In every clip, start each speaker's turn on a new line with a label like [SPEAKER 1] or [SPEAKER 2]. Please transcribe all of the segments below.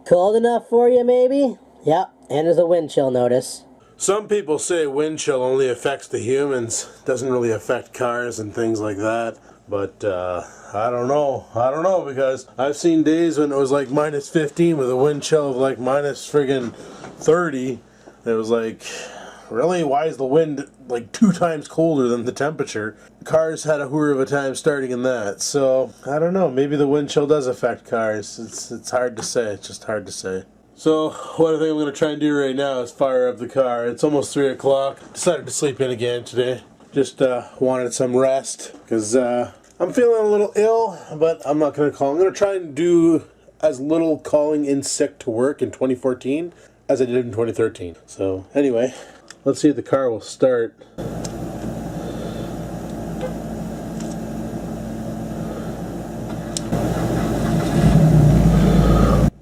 [SPEAKER 1] Cold enough for you, maybe? Yep, and there's a wind chill notice.
[SPEAKER 2] Some people say wind chill only affects the humans, doesn't really affect cars and things like that. But I don't know, because I've seen days when it was like minus 15 with a wind chill of like minus friggin' 30. It was like, really? Why is the wind like 2 times colder than the temperature? Cars had a hooer of a time starting in that. So, I don't know, maybe the wind chill does affect cars. It's hard to say, it's just hard to say. So, what I think I'm going to try and do right now is fire up the car. It's almost 3 o'clock. Decided to sleep in again today. Just wanted some rest, because I'm feeling a little ill, but I'm not going to call. I'm going to try and do as little calling in sick to work in 2014 as I did in 2013. So, anyway, let's see if the car will start.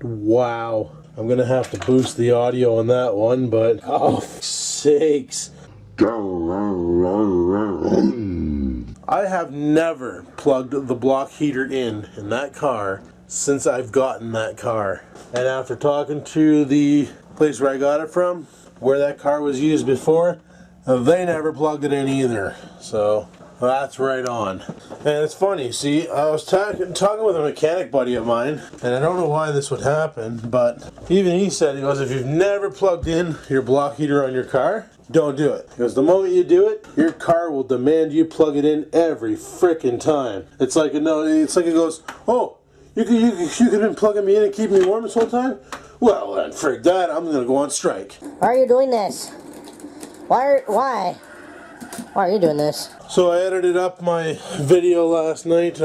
[SPEAKER 2] Wow. I'm going to have to boost the audio on that one, but oh, for sakes. I have never plugged the block heater in that car since I've gotten that car. And after talking to the place where I got it from, where that car was used before, they never plugged it in either. So that's right on. And it's funny, see, I was talking with a mechanic buddy of mine, and I don't know why this would happen, but even he said, he goes, if you've never plugged in your block heater on your car, don't do it. Because the moment you do it, your car will demand you plug it in every frickin' time. It's like, no, it's like it goes, oh, you could been plugging me in and keeping me warm this whole time? Well, then, frig that, I'm gonna go on strike.
[SPEAKER 1] Why are you doing this? Why are you doing this?
[SPEAKER 2] So I edited up my video last night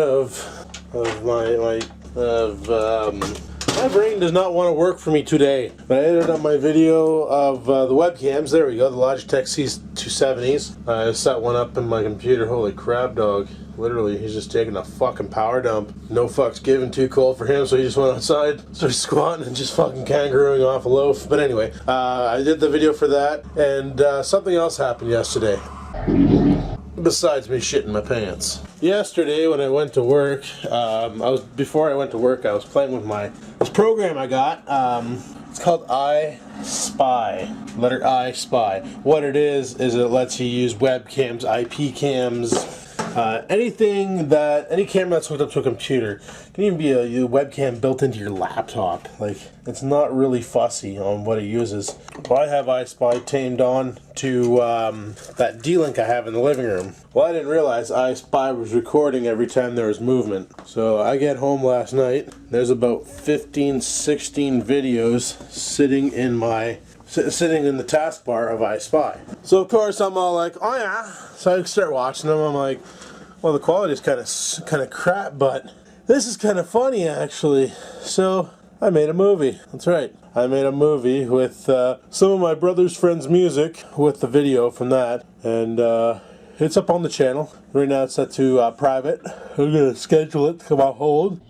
[SPEAKER 2] my brain does not want to work for me today. But I edited up my video of the webcams. There we go, the Logitech C270s. I set one up in my computer. Holy crap, dog. Literally, he's just taking a fucking power dump. No fucks given, too cold for him, so he just went outside, started squatting and just fucking kangarooing off a loaf. But anyway, I did the video for that, and something else happened yesterday. Besides me shitting my pants. Yesterday when I went to work, before I went to work, I was playing with this program I got. It's called I Spy. Letter I Spy. What it is it lets you use webcams, IP cams, any camera that's hooked up to a computer. It can even be a webcam built into your laptop. Like, it's not really fussy on what it uses. Well, I have iSpy tamed on to that D-Link I have in the living room. Well, I didn't realize iSpy was recording every time there was movement. So I get home last night, there's about 15, 16 videos sitting in the taskbar of iSpy. So of course I'm all like, oh yeah. So I start watching them. I'm like, well, the quality is kind of crap, but this is kind of funny actually. So I made a movie. That's right. I made a movie with some of my brother's friends' music with the video from that, and it's up on the channel. Right now it's set to private. I'm gonna schedule it to come on hold.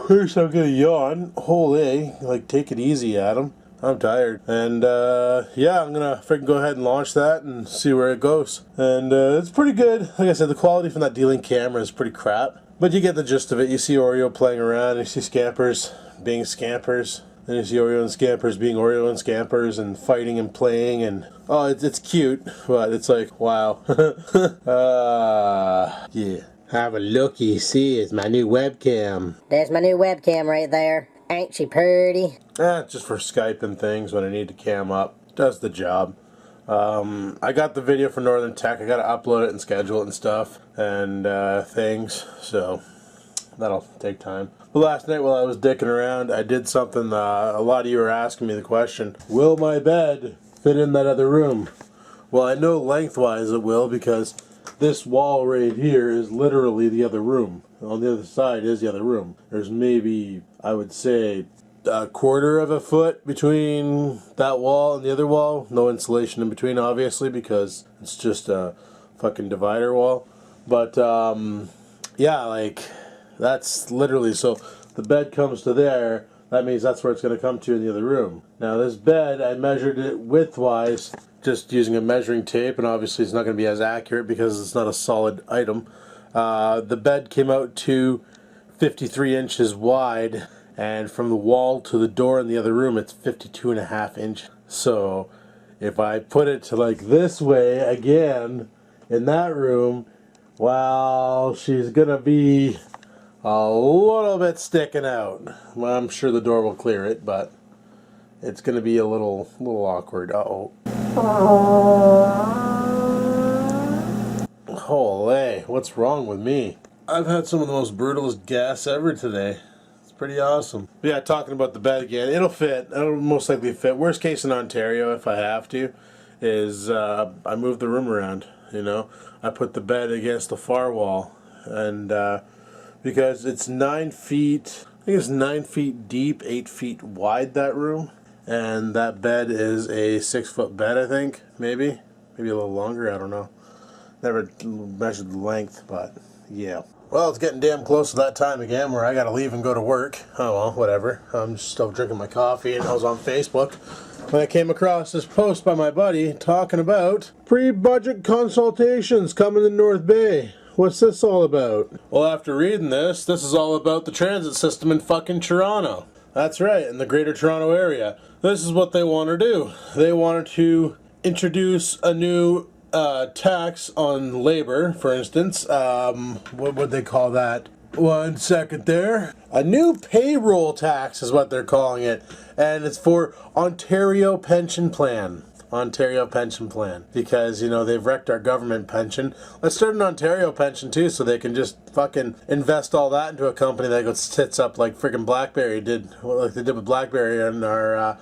[SPEAKER 2] First I'm gonna yawn. Holy, like, take it easy, Adam. I'm tired. And yeah, I'm gonna freaking go ahead and launch that and see where it goes. And it's pretty good. Like I said, the quality from that D-Link camera is pretty crap. But you get the gist of it. You see Oreo playing around, you see Scampers being Scampers. Then you see Oreo and Scampers being Oreo and Scampers and fighting and playing, and oh, it's cute, but it's like, wow. Yeah. Have a look, you see, it's my new webcam.
[SPEAKER 1] There's my new webcam right there. Ain't she pretty?
[SPEAKER 2] Just for Skype and things when I need to cam up. Does the job. I got the video for Northern Tech. I gotta upload it and schedule it and stuff and things, so that'll take time. But last night while I was dicking around, I did something, a lot of you were asking me the question, will my bed fit in that other room? Well, I know lengthwise it will, because this wall right here is literally the other room. On the other side is the other room. There's maybe, I would say, a quarter of a foot between that wall and the other wall. No insulation in between, obviously, because it's just a fucking divider wall. But yeah, like, that's literally, so the bed comes to there, that means that's where it's going to come to in the other room. Now this bed, I measured it width-wise, just using a measuring tape, and obviously it's not going to be as accurate because it's not a solid item. The bed came out to 53 inches wide, And from the wall to the door in the other room, it's 52.5 inches. So if I put it to like this way again in that room, well, she's gonna be a little bit sticking out. Well, I'm sure the door will clear it, but it's gonna be a little awkward. Uh-oh. Holy, what's wrong with me? I've had some of the most brutalest gas ever today. It's pretty awesome. Yeah, talking about the bed again, it'll fit. It'll most likely fit. Worst case in Ontario, if I have to, is I move the room around, you know. I put the bed against the far wall, and because it's 9 feet, I think it's 9 feet deep, 8 feet wide, that room, and that bed is a 6-foot bed, I think, maybe a little longer, I don't know. Never measured the length, but yeah. Well, it's getting damn close to that time again where I gotta leave and go to work. Oh well, whatever. I'm just still drinking my coffee, and I was on Facebook when I came across this post by my buddy talking about pre-budget consultations coming to North Bay. What's this all about? Well, after reading this is all about the transit system in fucking Toronto. That's right, in the Greater Toronto Area. This is what they want to do. They wanted to introduce a new tax on labor, for instance. What would they call that? 1 second there. A new payroll tax is what they're calling it. And it's for Ontario Pension Plan. Ontario Pension Plan. Because, you know, they've wrecked our government pension. Let's start an Ontario pension too, so they can just fucking invest all that into a company that goes tits up like freaking BlackBerry did, like they did with BlackBerry and our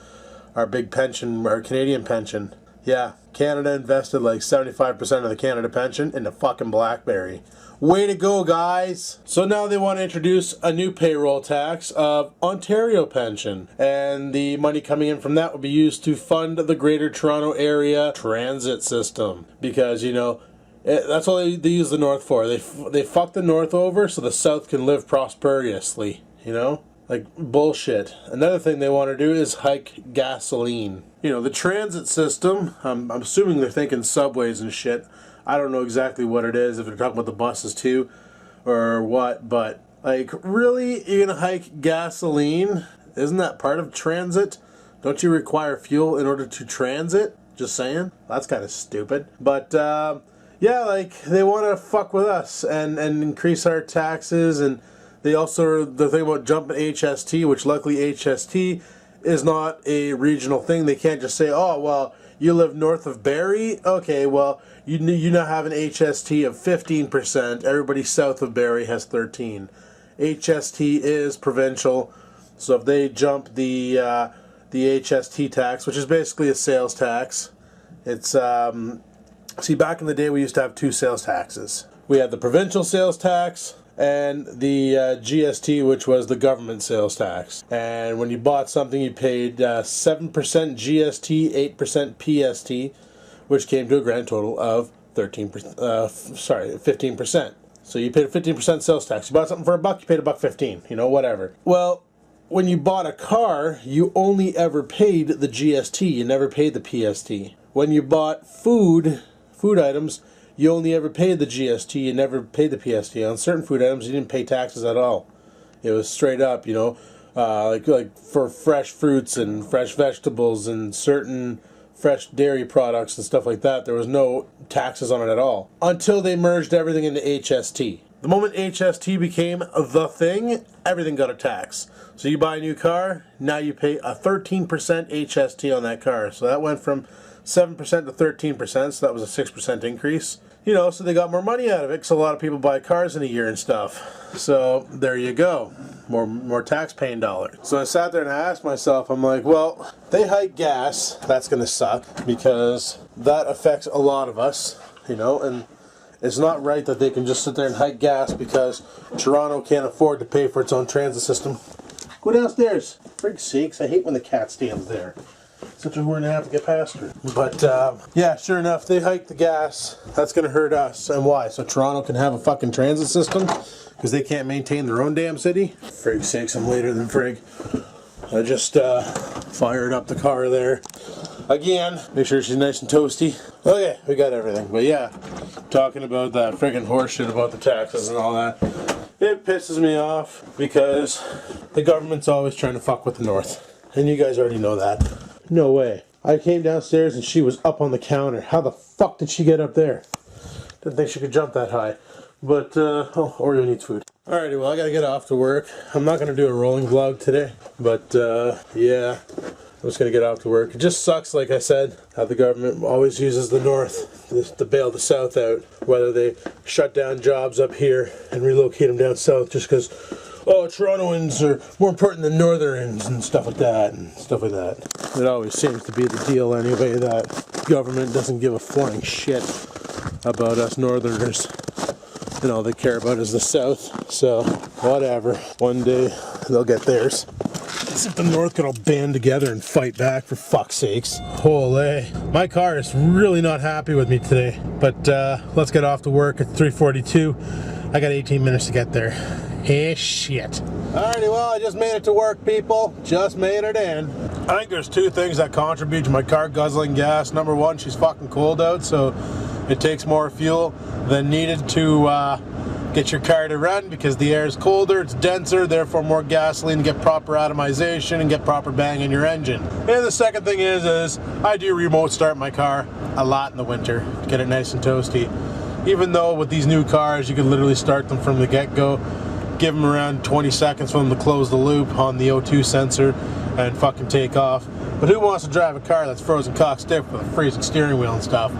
[SPEAKER 2] big pension, our Canadian pension. Yeah, Canada invested like 75% of the Canada pension into fucking BlackBerry. Way to go, guys! So now they want to introduce a new payroll tax of Ontario pension. And the money coming in from that will be used to fund the Greater Toronto Area transit system. Because, you know, that's all they use the North for. They fuck the North over so the South can live prosperously, you know? Like, bullshit. Another thing they want to do is hike gasoline. You know, the transit system, I'm assuming they're thinking subways and shit. I don't know exactly what it is, if they're talking about the buses too, or what, but, like, really? You're gonna hike gasoline? Isn't that part of transit? Don't you require fuel in order to transit? Just saying. That's kind of stupid. But, yeah, like, they want to fuck with us and increase our taxes, and they also, the thing about jumping HST, which luckily HST is not a regional thing. They can't just say, oh, well, you live north of Barrie? Okay, well, you now have an HST of 15%. Everybody south of Barrie has 13%. HST is provincial, so if they jump the HST tax, which is basically a sales tax, it's, see, back in the day we used to have 2 sales taxes. We had the provincial sales tax, and the GST, which was the government sales tax. And when you bought something, you paid 7% GST, 8% PST, which came to a grand total of 15%. So you paid a 15% sales tax. You bought something for $1, you paid $1.15, you know, whatever. Well, when you bought a car, you only ever paid the GST, you never paid the PST. When you bought food items, you only ever paid the GST, you never paid the PST. On certain food items, you didn't pay taxes at all. It was straight up, you know, like for fresh fruits and fresh vegetables and certain fresh dairy products and stuff like that, there was no taxes on it at all. Until they merged everything into HST. The moment HST became the thing, everything got a tax. So you buy a new car, now you pay a 13% HST on that car. So that went from 7% to 13%, so that was a 6% increase. You know, so they got more money out of it, because a lot of people buy cars in a year and stuff. So, there you go. More tax-paying dollars. So I sat there and I asked myself, I'm like, well, they hike gas, that's going to suck, because that affects a lot of us, you know, and it's not right that they can just sit there and hike gas because Toronto can't afford to pay for its own transit system. Go downstairs. For sakes, I hate when the cat stands there. Such a we're gonna have to get past her. But yeah, sure enough, they hiked the gas. That's gonna hurt us. And why? So Toronto can have a fucking transit system? Because they can't maintain their own damn city? Frig's sakes, I'm later than frig. I just fired up the car there. Again, make sure she's nice and toasty. Okay, we got everything. But yeah, talking about that friggin' horseshit about the taxes and all that, it pisses me off because The government's always trying to fuck with the North. And you guys already know that. No way. I came downstairs and she was up on the counter. How the fuck did she get up there? Didn't think she could jump that high. But, oh, Oreo needs food. Alrighty, well, I gotta get off to work. I'm not gonna do a rolling vlog today. But, yeah. I'm just gonna get off to work. It just sucks, like I said, how the government always uses the North to bail the South out. Whether they shut down jobs up here and relocate them down south just because, oh, Torontoans are more important than Northerners and stuff like that. It always seems to be the deal anyway, that government doesn't give a flying shit about us Northerners. And all they care about is the South. So, whatever. One day, they'll get theirs. As if the North could all band together and fight back, for fuck's sakes. Holy. My car is really not happy with me today. But let's get off to work at 3:42. I got 18 minutes to get there. Hey, shit. Alrighty, well, I just made it to work, people. Just made it in. I think there's two things that contribute to my car guzzling gas. Number one, she's fucking cold out, so it takes more fuel than needed to get your car to run because the air is colder, it's denser, therefore more gasoline to get proper atomization and get proper bang in your engine. And the second thing is I do remote start my car a lot in the winter to get it nice and toasty. Even though with these new cars you can literally start them from the get-go, give them around 20 seconds for them to close the loop on the O2 sensor and fucking take off. But who wants to drive a car that's frozen cock stiff with a freezing steering wheel and stuff?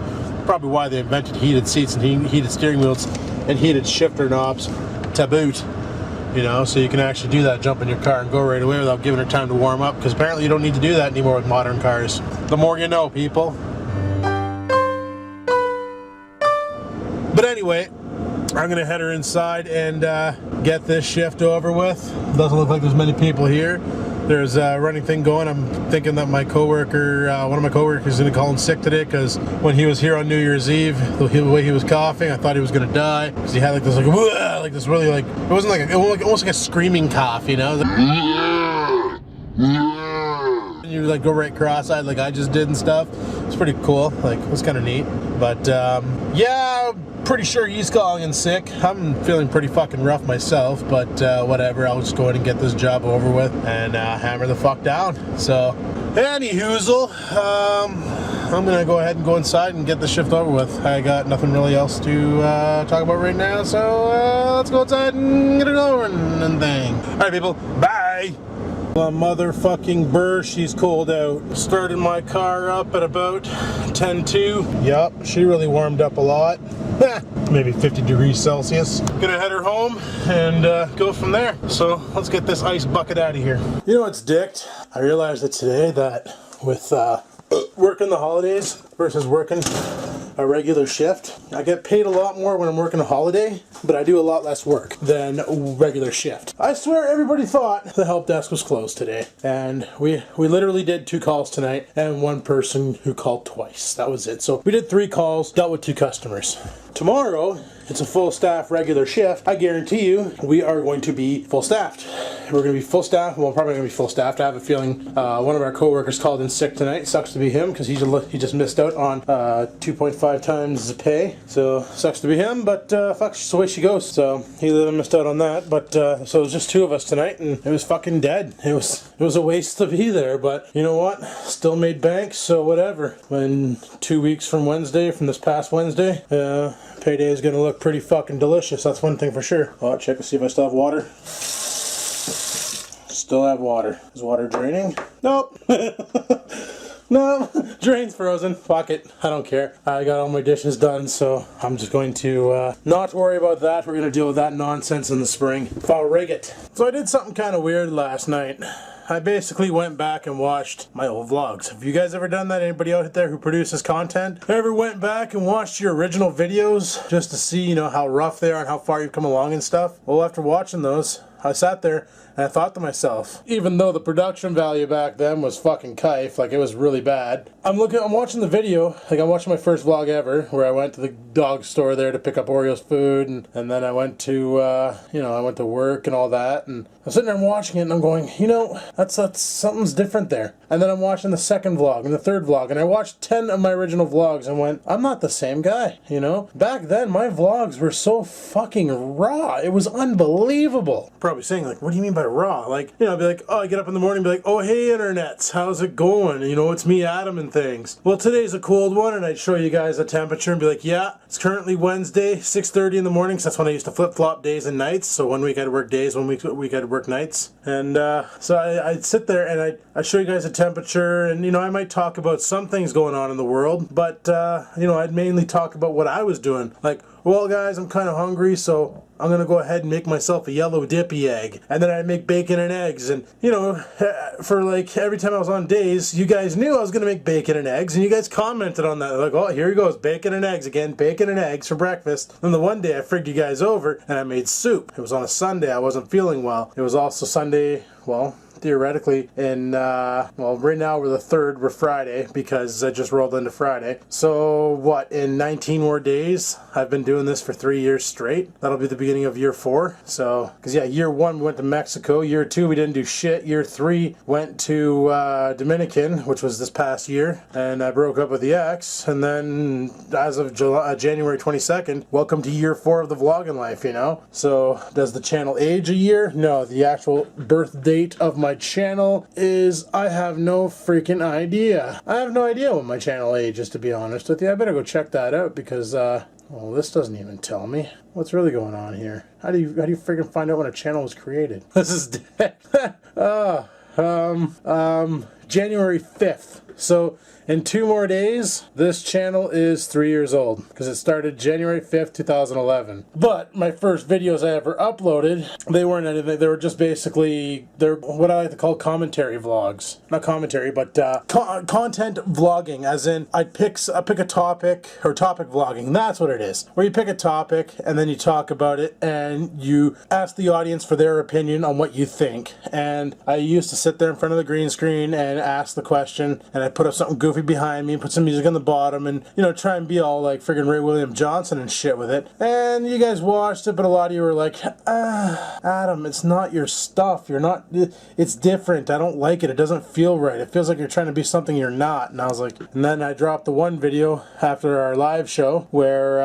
[SPEAKER 2] Probably why they invented heated seats and heated steering wheels and heated shifter knobs to boot. You know, so you can actually do that, jump in your car and go right away without giving her time to warm up, because apparently you don't need to do that anymore with modern cars. The more you know, people. But anyway, I'm gonna head her inside and get this shift over with. Doesn't look like there's many people here. There's a running thing going. I'm thinking that my coworker, one of my coworkers, is gonna call in sick today because when he was here on New Year's Eve, the way he was coughing, I thought he was gonna die because he had like this like this really like it wasn't like it was like, almost like a screaming cough, you know. It was like, and you like go right cross-eyed like I just did and stuff. It's pretty cool. Like it was kind of neat. But yeah. Pretty sure he's calling in sick. I'm feeling pretty fucking rough myself, but whatever. I'll just go ahead and get this job over with and hammer the fuck down. So, anyhoozle, I'm gonna go ahead and go inside and get the shift over with. I got nothing really else to talk about right now, so let's go outside and get it over and thing. All right, people. Bye. Motherfucking burr, she's cold out. Started my car up at about 10:02. Yup, she really warmed up a lot. Maybe 50 degrees Celsius. Gonna head her home and go from there. So let's get this ice bucket out of here. You know what's dicked? I realized that today that with working the holidays versus working a regular shift, I get paid a lot more when I'm working a holiday, but I do a lot less work than a regular shift. I swear everybody thought the help desk was closed today, and we literally did 2 calls tonight and 1 person who called twice. That was it. So we did 3 calls, dealt with 2 customers. Tomorrow, it's a full staff regular shift. I guarantee you, we are going to be full staffed. We're going to be full staffed. Well, probably going to be full staffed. I have a feeling one of our coworkers called in sick tonight. Sucks to be him because he just missed out on 2.5 times the pay. So sucks to be him, but fuck, it's the way she goes. So he missed out on that. But so it was just 2 of us tonight, and it was fucking dead. It was a waste to be there, but you know what? Still made bank, so whatever. When 2 weeks from Wednesday, from this past Wednesday, payday is going to look pretty fucking delicious. That's one thing for sure. Oh, check to see if I still have water. Still have water. Is water draining? Nope. No, drain's frozen. Fuck it. I don't care. I got all my dishes done, so I'm just going to not worry about that. We're going to deal with that nonsense in the spring. I'll rig it. So I did something kind of weird last night. I basically went back and watched my old vlogs. Have you guys ever done that? Anybody out there who produces content? Ever went back and watched your original videos just to see, you know, how rough they are and how far you've come along and stuff? Well, after watching those, I sat there and I thought to myself, even though the production value back then was fucking kife, like it was really bad, I'm watching the video, like I'm watching my first vlog ever, where I went to the dog store there to pick up Oreo's food, and then I went to, I went to work and all that, and I'm sitting there and watching it and I'm going, you know, that's something's different there. And then I'm watching the second vlog and the third vlog, and I watched 10 of my original vlogs and went, I'm not the same guy, you know? Back then, my vlogs were so fucking raw. It was unbelievable. probably saying, like, what do you mean by raw? Like, you know, I'd be like, oh, I get up in the morning and be like, oh, hey, internets, how's it going? You know, it's me, Adam, and things. Well, today's a cold one, and I'd show you guys a temperature and be like, yeah, it's currently Wednesday, 6:30 in the morning, because that's when I used to flip-flop days and nights. So 1 week I'd work days, 1 week I'd work nights. And so I'd sit there and I'd show you guys a temperature, and, you know, I might talk about some things going on in the world, but, you know, I'd mainly talk about what I was doing. Like, well, guys, I'm kind of hungry, so I'm going to go ahead and make myself a yellow dippy egg. And then I'd make bacon and eggs. And, you know, for like every time I was on days, you guys knew I was going to make bacon and eggs. And you guys commented on that. Like, oh, here he goes, bacon and eggs again, bacon and eggs for breakfast. Then the one day I frigged you guys over and I made soup. It was on a Sunday. I wasn't feeling well. It was also Sunday, well, theoretically, in, well, right now we're the 3rd, we're Friday, because I just rolled into Friday. So, what, in 19 more days, I've been doing this for 3 years straight. That'll be the beginning of year 4. So, because yeah, year 1 we went to Mexico, year 2 we didn't do shit, year 3 went to Dominican, which was this past year, and I broke up with the ex, and then as of January 22nd, welcome to year 4 of the vlogging life, you know? So, does the channel age a year? No, the actual birth date of my channel is, I have no freaking idea. I have no idea what my channel age is, to be honest with you. I better go check that out, because well, this doesn't even tell me what's really going on here. How do you freaking find out when a channel was created? This is dead. January 5th. So in 2 more days, this channel is 3 years old, because it started January 5th, 2011. But my first videos I ever uploaded, they weren't anything. They were just basically, they're what I like to call commentary vlogs. Not commentary, but content vlogging, as in I'd pick a topic, or topic vlogging. That's what it is. Where you pick a topic and then you talk about it and you ask the audience for their opinion on what you think. And I used to sit there in front of the green screen and ask the question, and I put up something goofy behind me and put some music on the bottom and, you know, try and be all like friggin' Ray William Johnson and shit with it. And you guys watched it, but a lot of you were like, Adam, it's not your stuff. You're not, it's different. I don't like it. It doesn't feel right. It feels like you're trying to be something you're not. And I was like, and then I dropped the one video after our live show where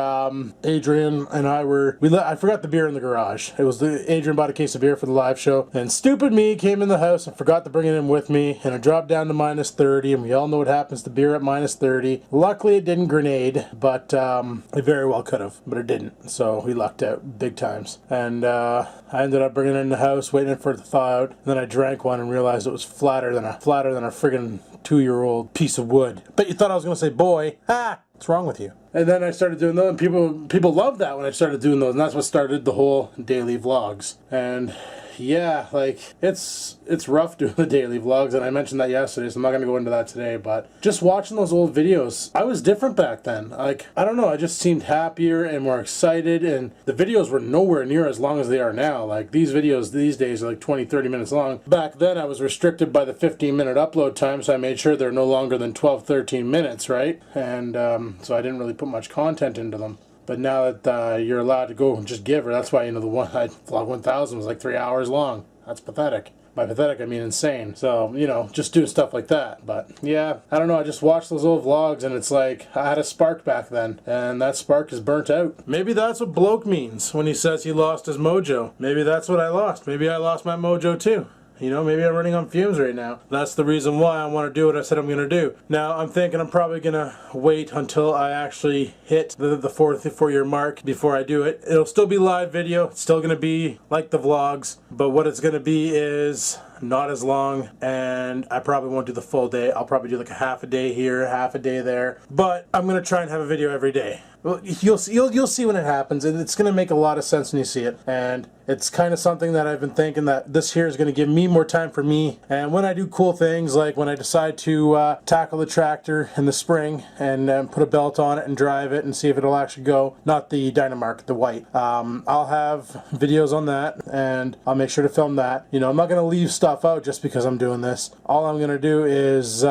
[SPEAKER 2] Adrian and I were, I forgot the beer in the garage. It was Adrian bought a case of beer for the live show, and stupid me came in the house and forgot to bring it in with me, and it dropped down to -30, and we all know what happens to beer at -30. Luckily it didn't grenade, but it very well could have, but it didn't, so we lucked out big times. And I ended up bringing it in the house, waiting for it to thaw out, and then I drank one and realized it was flatter than a friggin' 2-year-old piece of wood. Bet you thought I was gonna say boy. Ha! What's wrong with you? And then I started doing those, and people loved that when I started doing those, and that's what started the whole daily vlogs. And yeah, like, it's rough doing the daily vlogs, and I mentioned that yesterday, so I'm not going to go into that today, but just watching those old videos, I was different back then. Like, I don't know, I just seemed happier and more excited, and the videos were nowhere near as long as they are now. Like, these videos these days are like 20-30 minutes long. Back then, I was restricted by the 15-minute upload time, so I made sure they're no longer than 12-13 minutes, right? And so I didn't really put much content into them. But now that you're allowed to go and just give her, that's why, you know, the one vlog 1000 was like 3 hours long. That's pathetic. By pathetic, I mean insane. So, you know, just doing stuff like that. But yeah, I don't know. I just watched those old vlogs, and it's like I had a spark back then, and that spark is burnt out. Maybe that's what bloke means when he says he lost his mojo. Maybe that's what I lost. Maybe I lost my mojo too. You know, maybe I'm running on fumes right now. That's the reason why I want to do what I said I'm going to do. Now, I'm thinking I'm probably going to wait until I actually hit the 4-year mark before I do it. It'll still be live video. It's still going to be like the vlogs. But what it's going to be is not as long, and I probably won't do the full day. I'll probably do like a half a day here, half a day there. But I'm going to try and have a video every day. Well, you'll see when it happens, and it's going to make a lot of sense when you see it. And it's kind of something that I've been thinking that this here is going to give me more time for me. And when I do cool things, like when I decide to tackle the tractor in the spring and put a belt on it and drive it and see if it'll actually go, not the Dynamark, the white. I'll have videos on that, and I'll make sure to film that. You know, I'm not going to leave stuff out just because I'm doing this. All I'm going to do is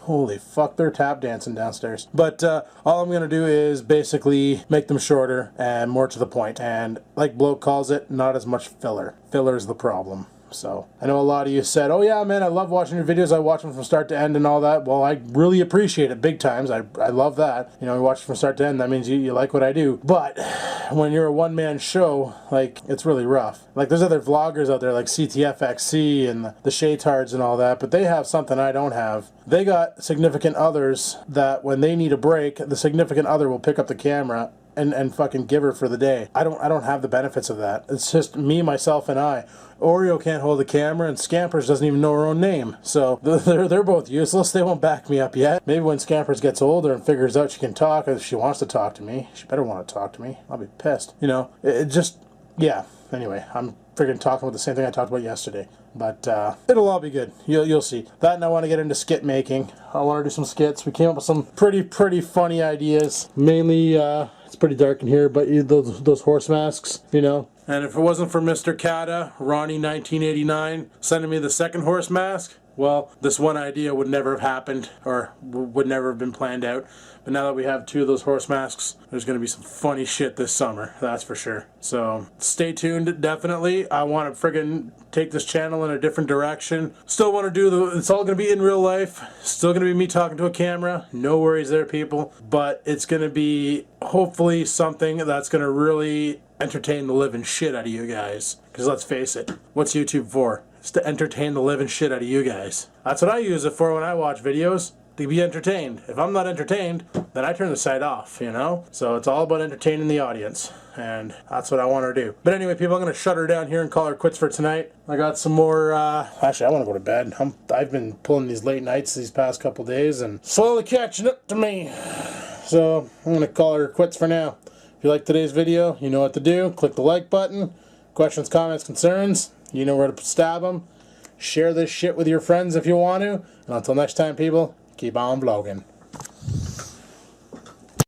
[SPEAKER 2] holy fuck, they're tap dancing downstairs. But all I'm going to do is basically make them shorter and more to the point. And like Bloke calls it, not as much filler. Filler is the problem. So I know a lot of you said, oh yeah, man, I love watching your videos. I watch them from start to end and all that. Well, I really appreciate it big times. I love that. You know, you watch it from start to end. That means you like what I do. But when you're a one-man show, like, it's really rough. Like, there's other vloggers out there like CTFXC and the Shaytards and all that, but they have something I don't have. They got significant others that when they need a break, the significant other will pick up the camera and fucking give her for the day. I don't have the benefits of that. It's just me, myself, and I. Oreo can't hold the camera, and Scampers doesn't even know her own name. So they're both useless. They won't back me up yet. Maybe when Scampers gets older and figures out she can talk, if she wants to talk to me, she better want to talk to me. I'll be pissed. You know, it just, yeah. Anyway, I'm freaking talking about the same thing I talked about yesterday. But it'll all be good. You'll see. That, and I want to get into skit making. I want to do some skits. We came up with some pretty funny ideas. Mainly, it's pretty dark in here, but those horse masks, you know. And if it wasn't for Mr. Kata, Ronnie 1989, sending me the second horse mask, well, this one idea would never have happened, or would never have been planned out. But now that we have 2 of those horse masks, there's going to be some funny shit this summer, that's for sure. So stay tuned, definitely. I want to friggin' take this channel in a different direction. Still want to do it's all going to be in real life. Still going to be me talking to a camera. No worries there, people. But it's going to be hopefully something that's going to really entertain the living shit out of you guys. Because let's face it, what's YouTube for? It's to entertain the living shit out of you guys. That's what I use it for when I watch videos, to be entertained. If I'm not entertained, then I turn the site off, you know? So it's all about entertaining the audience, and that's what I want to do. But anyway, people, I'm going to shut her down here and call her quits for tonight. I got some more, actually, I want to go to bed. I've been pulling these late nights these past couple days, and slowly catching up to me. So I'm going to call her quits for now. If you like today's video, you know what to do. Click the like button. Questions, comments, concerns, you know where to stab them. Share this shit with your friends if you want to. And until next time, people, keep on vlogging.